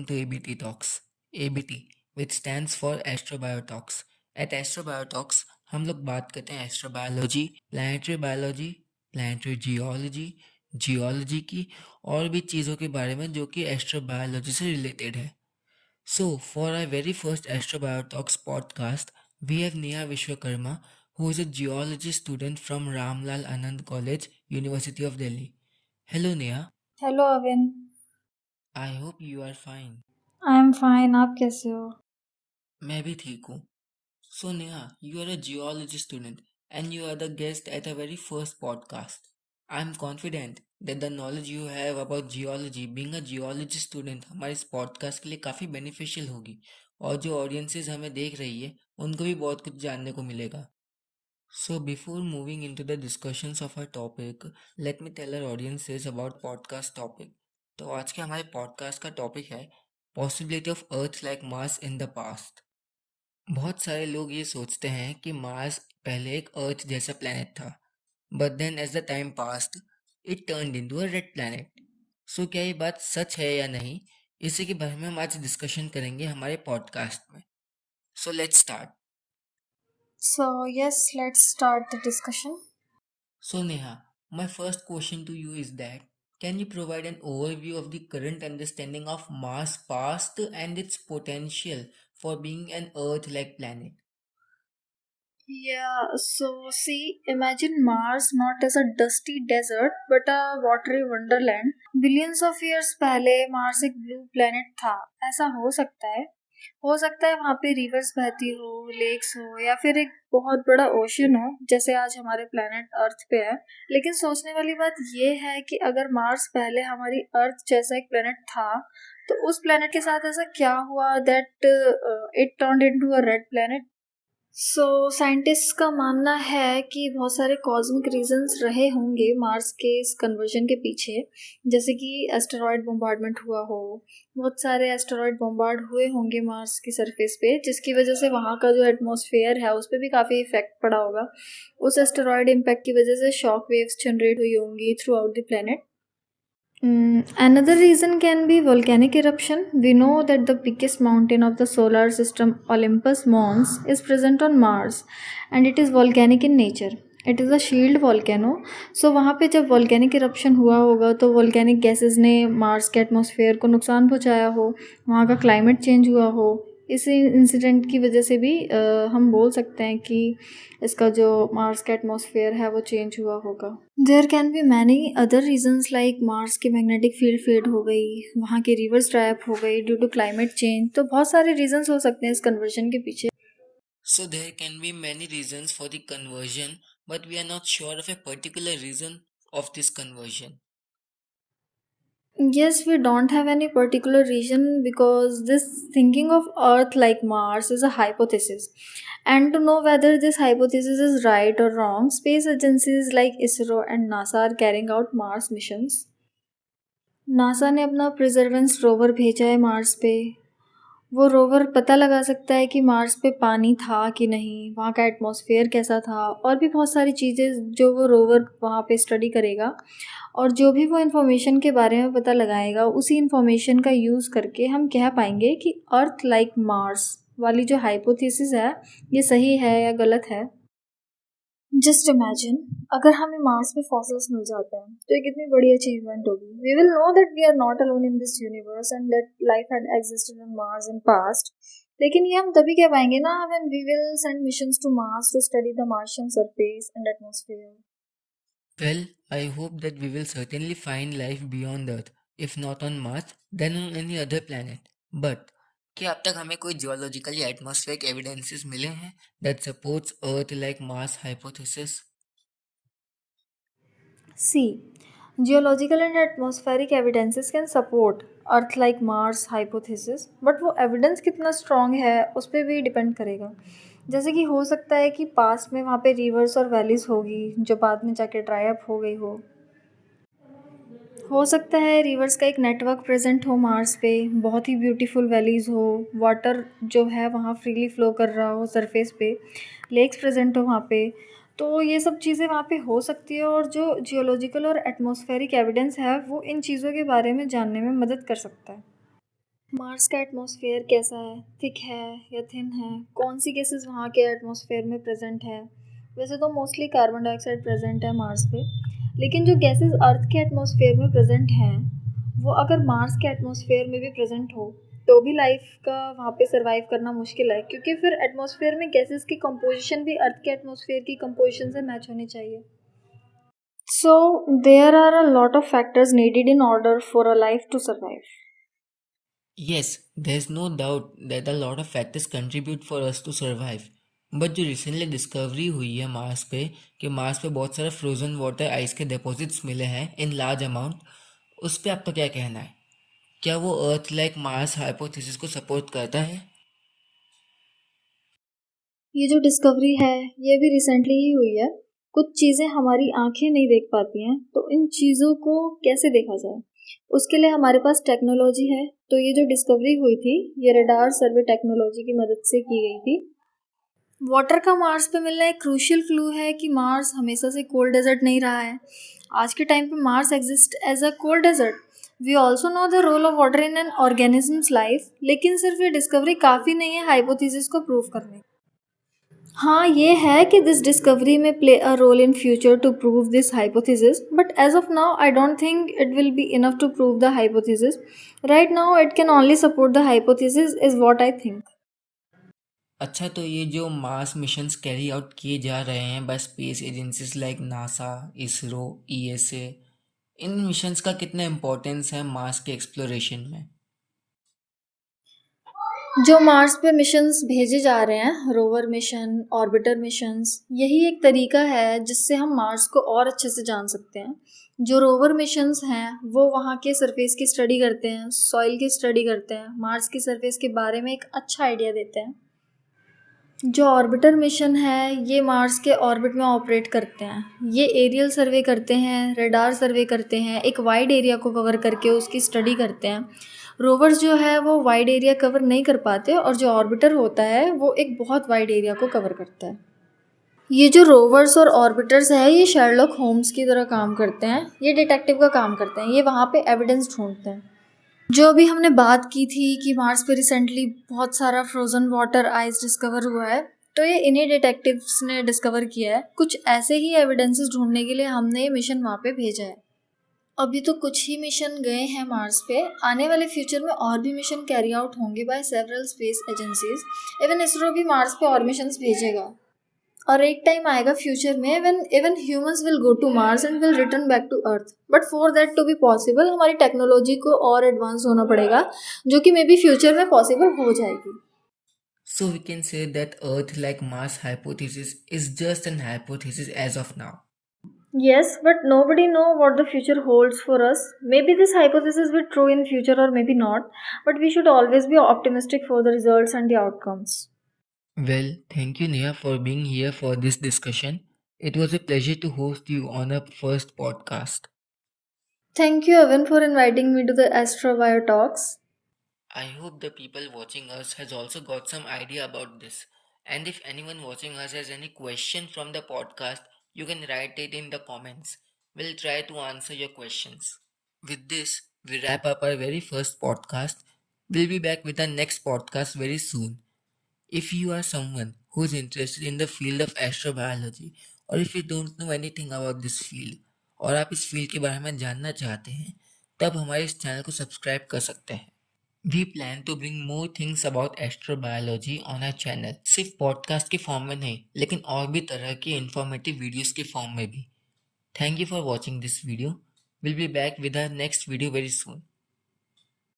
to ABT Talks. ABT, which stands for Astrobiotalks. At Astrobiotalks, हम लोग बात करते हैं एस्ट्रोबायोलॉजी, प्लानिटरी जियोलॉजी, जियोलॉजी की और भी चीज़ों के बारे में जो कि एस्ट्रोबायोलॉजी से रिलेटेड है. So, for our very first Astrobiotalks podcast, we have Neha Vishwakarma, who is a geology student from Ramlal Anand College, University of Delhi. Hello Neha, hello Avin. I hope you are fine. I am fine, आप कैसे हो? मैं भी ठीक हूँ. So Neha, you are a geology student and you are the guest at our very first podcast. I'm confident that the knowledge you have about geology, being a geology student, हमारे इस podcast के लिए काफ़ी beneficial होगी और जो audiences हमें देख रही है उनको भी बहुत कुछ जानने को मिलेगा. So before moving into the discussions of our topic, let me tell our audiences about podcast topic. तो आज के हमारे podcast का topic है Possibility of Earth like Mars in the past. बहुत सारे लोग ये सोचते हैं कि मार्स पहले एक अर्थ जैसा प्लैनेट था, but then as the time passed it turned into a red planet. So क्या ये बात सच है या नहीं, इसी के बारे में हम आज डिस्कशन करेंगे हमारे पॉडकास्ट में. So let's start. So yes, let's start the discussion. So Neha, my first question to you is that can you provide an overview of the current understanding of Mars past and its potential for being an Earth-like planet? Yeah, so see, imagine Mars not as a dusty desert but a watery wonderland. Billions of years पहले Mars एक blue planet था, ऐसा हो सकता है वहाँ पे reverse बहती हो, लेक्स हो या फिर एक बहुत बड़ा ओशन हो जैसे आज हमारे प्लेनेट अर्थ पे है। लेकिन सोचने वाली बात ये है कि अगर मार्स पहले हमारी अर्थ जैसा एक प्लेनेट था तो उस प्लेनेट के साथ ऐसा क्या हुआ that it turned into a red planet. So scientist का मानना है कि बहुत सारे कॉस्मिक रीजंस रहे होंगे मार्स के इस कन्वर्जन के पीछे, जैसे कि एस्टेरॉयड बम्बार्डमेंट हुआ हो। बहुत सारे एस्टेरॉयड बम्बार्ड हुए होंगे मार्स की सरफेस पे, जिसकी वजह से वहाँ का जो एटमॉस्फेयर है उस पर भी काफ़ी इफेक्ट पड़ा होगा। उस एस्टेरॉयड इम्पैक्ट की वजह से शॉक वेव्स जनरेट हुई होंगी through out the planet. Another reason can be volcanic eruption. We know that the biggest mountain of the solar system, Olympus Mons, is present on Mars and it is volcanic in nature. It is a shield volcano. So वहाँ पे जब volcanic eruption हुआ होगा तो volcanic gases ने Mars के atmosphere को नुकसान पहुँचाया हो, वहाँ का क्लाइमेट चेंज हुआ हो। इस इंसिडेंट की वजह से भी हम बोल सकते हैं कि इसका जो मार्स का एटमॉस्फेयर है वो चेंज हुआ होगा। There can be many other reasons like Mars की मैग्नेटिक फील्ड फेड हो गई, वहाँ की रिवर्स ड्राई अप हो गई ड्यू टू क्लाइमेट चेंज। तो बहुत सारे रीजंस हो सकते हैं इस कन्वर्जन के पीछे। So there can be many reasons for the conversion, but we are not sure of a particular reason of this conversion. Yes, we don't have any particular reason because this thinking of Earth like Mars is a hypothesis. And to know whether this hypothesis is right or wrong, space agencies like ISRO and NASA are carrying out Mars missions. NASA ने अपना प्रिजर्वेंस rover भेजा है Mars पे। वो rover पता लगा सकता है कि मार्स पे पानी था कि नहीं, वहाँ का एटमॉस्फेयर कैसा था और भी बहुत सारी चीज़ें जो वो रोवर वहाँ पे स्टडी करेगा। और जो भी वो इन्फॉर्मेशन के बारे में पता लगाएगा उसी इन्फॉर्मेशन का यूज़ करके हम कह पाएंगे कि अर्थ लाइक मार्स वाली जो हाइपोथेसिस है ये सही है या गलत है। जस्ट इमेजिन, अगर हमें मार्स में फॉसिल्स मिल जाते हैं तो ये कितनी बड़ी अचीवमेंट होगी। We will know that we are not alone in this universe and that life had existed on Mars in past. लेकिन ये हम तभी कह पाएंगे ना when we will send missions to Mars to study the Martian surface and atmosphere. Well, I hope that we will certainly find life beyond Earth, if not on Mars, then on any other planet. But क्या अब तक हमें कोई geological या atmospheric evidences मिले हैं that supports Earth like Mars hypothesis? See, geological and atmospheric evidences can support earth like Mars hypothesis, but वो evidence कितना स्ट्रॉन्ग है उस पर भी डिपेंड करेगा। जैसे कि हो सकता है कि पास्ट में वहाँ पे रिवर्स और वैलीज होगी जो बाद में जाके ड्राई अप हो गई हो सकता है रिवर्स का एक नेटवर्क प्रेजेंट हो मार्स पे, बहुत ही ब्यूटीफुल वैलीज़ हो, वाटर जो है वहाँ फ्रीली फ्लो कर रहा हो सरफेस पे, लेक्स प्रेजेंट हो वहाँ पे। तो ये सब चीज़ें वहाँ पे हो सकती है और जो जियोलॉजिकल और एटमॉस्फेरिक एविडेंस है वो इन चीज़ों के बारे में जानने में मदद कर सकता है। मार्स का एटमॉस्फेयर कैसा है, थिक है या थिन है, कौन सी गैसेस वहाँ के एटमॉस्फेयर में प्रेजेंट है। वैसे तो मोस्टली कार्बन डाइऑक्साइड प्रेजेंट है मार्स पे, लेकिन जो गैसेस अर्थ के एटमॉस्फेयर में प्रेजेंट हैं वो अगर मार्स के एटमॉस्फेयर में भी प्रेजेंट हो तो भी लाइफ का वहाँ पे सर्वाइव करना मुश्किल है, क्योंकि फिर एटमॉस्फेयर में गैसेस की कंपोजिशन भी अर्थ के एटमॉस्फेयर की कंपोजिशन से मैच होनी चाहिए। So there are a lot of factors needed in order for a life to survive. Yes, there's no doubt that a lot of factors contribute for us to survive. But जो recently discovery हुई है Mars पे कि Mars पे बहुत सारे frozen water ice के deposits मिले हैं इन लार्ज अमाउंट, उस पे आपका क्या कहना है? क्या वो अर्थ लाइक मार्स हाइपोथेसिस को सपोर्ट करता है? ये जो डिस्कवरी है ये भी रिसेंटली ही हुई है। कुछ चीज़ें हमारी आंखें नहीं देख पाती हैं, तो इन चीज़ों को कैसे देखा जाए, उसके लिए हमारे पास टेक्नोलॉजी है। तो ये जो डिस्कवरी हुई थी ये रडार सर्वे टेक्नोलॉजी की मदद से की गई थी। वाटर का मार्स पे मिलना एक क्रूशियल क्लू है कि मार्स हमेशा से कोल्ड डेजर्ट नहीं रहा है। आज के टाइम पे Mars exist as a cold desert. We also know the role of water in an organisms life, लेकिन सिर्फ ये डिस्कवरी काफ़ी नहीं है हाइपोथेसिस को प्रूव करने। हाँ, ये है कि दिस डिस्कवरी में play a role in future to prove this hypothesis, but as of now I don't think it will be enough to prove the hypothesis. Right now it can only support the hypothesis is what I think. अच्छा, तो ये जो Mars missions carry out किए जा रहे हैं bye space agencies like NASA, ISRO, ESA, इन missions का कितना इम्पोर्टेंस है मार्स के एक्सप्लोरेशन में? जो मार्स पे मिशंस भेजे जा रहे हैं, रोवर मिशन, ऑर्बिटर मिशंस, यही एक तरीका है जिससे हम मार्स को और अच्छे से जान सकते हैं। जो रोवर मिशंस हैं वो वहाँ के सरफेस की स्टडी करते हैं, सॉइल की स्टडी करते हैं, मार्स की सरफेस के बारे में एक अच्छा आइडिया देते हैं। जो ऑर्बिटर मिशन है ये मार्स के ऑर्बिट में ऑपरेट करते हैं। ये एरियल सर्वे करते हैं, रडार सर्वे करते हैं, एक वाइड एरिया को कवर करके उसकी स्टडी करते हैं। रोवर्स जो है वो वाइड एरिया कवर नहीं कर पाते, और जो ऑर्बिटर होता है वो एक बहुत वाइड एरिया को कवर करता है। ये जो रोवर्स और ऑर्बिटर्स है ये शर्लॉक होम्स की तरह काम करते हैं, ये डिटेक्टिव का काम करते हैं, ये वहाँ पे एविडेंस ढूंढते हैं। जो अभी हमने बात की थी कि मार्स पे रिसेंटली बहुत सारा फ्रोज़न वाटर आइस डिस्कवर हुआ है, तो ये इन्हीं डिटेक्टिव्स ने डिस्कवर किया है। कुछ ऐसे ही एविडेंसेस ढूंढने के लिए हमने ये मिशन वहाँ पे भेजा है। अभी तो कुछ ही मिशन गए हैं मार्स पे, आने वाले फ्यूचर में और भी मिशन कैरी आउट होंगे by several space agencies. Even ISRO भी मार्स पे और मिशंस भेजेगा, और एक टाइम आएगा फ्यूचर में when even humans will go to Mars and will return back to Earth. But for that to be possible हमारी टेक्नोलॉजी को और एडवांस होना पड़ेगा, जो कि मे बी फ्यूचर में पॉसिबल हो जाएगी। So we can say that Earth like Mars hypothesis is just an hypothesis as of now. Yes, but nobody know what the future holds for us. Maybe this hypothesis will be true in future or maybe not, but we should always be optimistic for the results and the outcomes. Well, thank you Neha for being here for this discussion. It was a pleasure to host you on our first podcast. Thank you, Evan, for inviting me to the Astrobio Talks. I hope the people watching us has also got some idea about this. And if anyone watching us has any question from the podcast, you can write it in the comments. We'll try to answer your questions. With this, we wrap up our very first podcast. We'll be back with our next podcast very soon. If you are someone who is interested in the field of astrobiology, or if you don't know anything about this field, और आप इस field के बारे में जानना चाहते हैं, तब हमारे इस चैनल को सब्सक्राइब कर सकते हैं। We plan to bring more things about astrobiology on our channel. सिर्फ पॉडकास्ट के फॉर्म में नहीं, लेकिन और भी तरह के इंफॉर्मेटिव वीडियोस के फॉर्म में भी। Thank you for watching this video. We'll be back with our next video very soon.